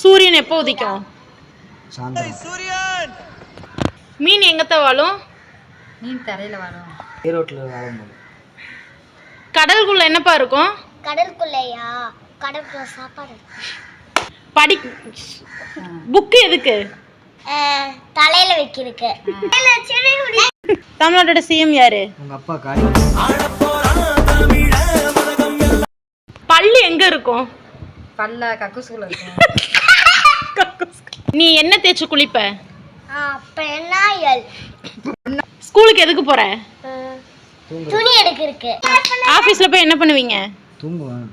சூரியன் எப்போ உதிக்கும்? சாயந்தரம். மீன் எங்கத்த வாழும்? மீன் தரையில வரும். ஈரோட்டில் வாழும்போது. கடலுக்குள்ள என்னப்பா இருக்கும்? கடலுக்குள்ளையா? கடலுக்குள்ள சாப்பாடு. படி புக்கு எதுக்கு? தலையில வைக்கிறதுக்கு. தமிழ்நாட்டோட சிஎம் யாரு? உங்க அப்பா காடி. பள்ளி எங்க இருக்கும்? பல்ல கக்கூசுக்குள்ள இருக்கும். நீ என்ன தேய்ச்சி குளிப்ப? பெண்ணாயல். ஸ்கூலுக்கு எதுக்கு போற? துணி எடுக்கிறதுக்கு. ஆபீஸ்ல போய் என்ன பண்ணுவீங்க? தூங்குவேன்.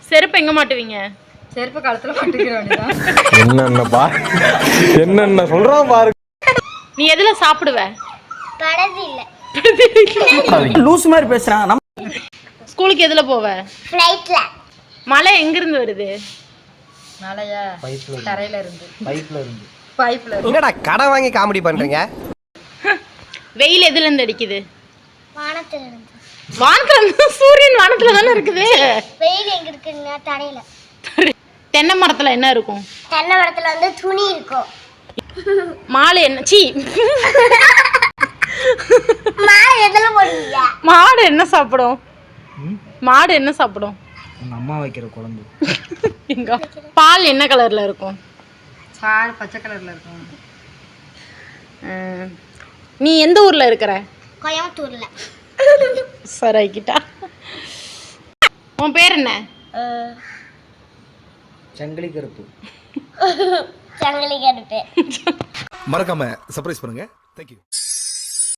செருப்பு எங்க மாட்டுவீங்க? செருப்பு காலத்துல மாட்டிக்கிற வேண்டியதான். என்னென்ன சொல்றான் பாரு. நீ எதுல சாப்பிடுவ? படகு இல்ல. லூஸ் மாதிரி பேசுறான். ஸ்கூலுக்கு எதுல போவ? ஃளைட்ல. மழை எங்க இருந்து வருது? மழையா? பைப்ல. தரையில இருந்து. பைப்ல இருந்து. பைப்ல இருந்து. என்னடா கடன் வாங்கி காமெடி பண்றீங்க? வெயில் எதுல இருந்து அடிக்குது? வானத்துல இருந்து. வானத்துல இருந்து? சூரியன் வானத்துல தானே இருக்குது. வெயில் எங்க இருக்குன்னா தரையில. தென்னை மரத்துல என்ன இருக்கும்? தென்னை மரத்துல வந்து துணி இருக்கும். மாடு என்ன சீ மாடு எதுல போடுவீங்க? மாடு என்ன சாப்பிடும்? மாடு என்ன சாப்பிடும்? உங்க அம்மா வைக்கிற குழம்பு. எங்க பால் என்ன கலர்ல இருக்கும்? பால் பச்சை கலர்ல இருக்கும். நீ எந்த ஊர்ல இருக்கிற? கோயம்புத்தூர்ல. சராய்க்கிட்டா. உன் பேர் என்ன? சங்கிலி கருப்பு. சங்கிலி கருப்பு. மறக்காம சர்ப்ரைஸ் பண்ணுங்க. தேங்க்யூ.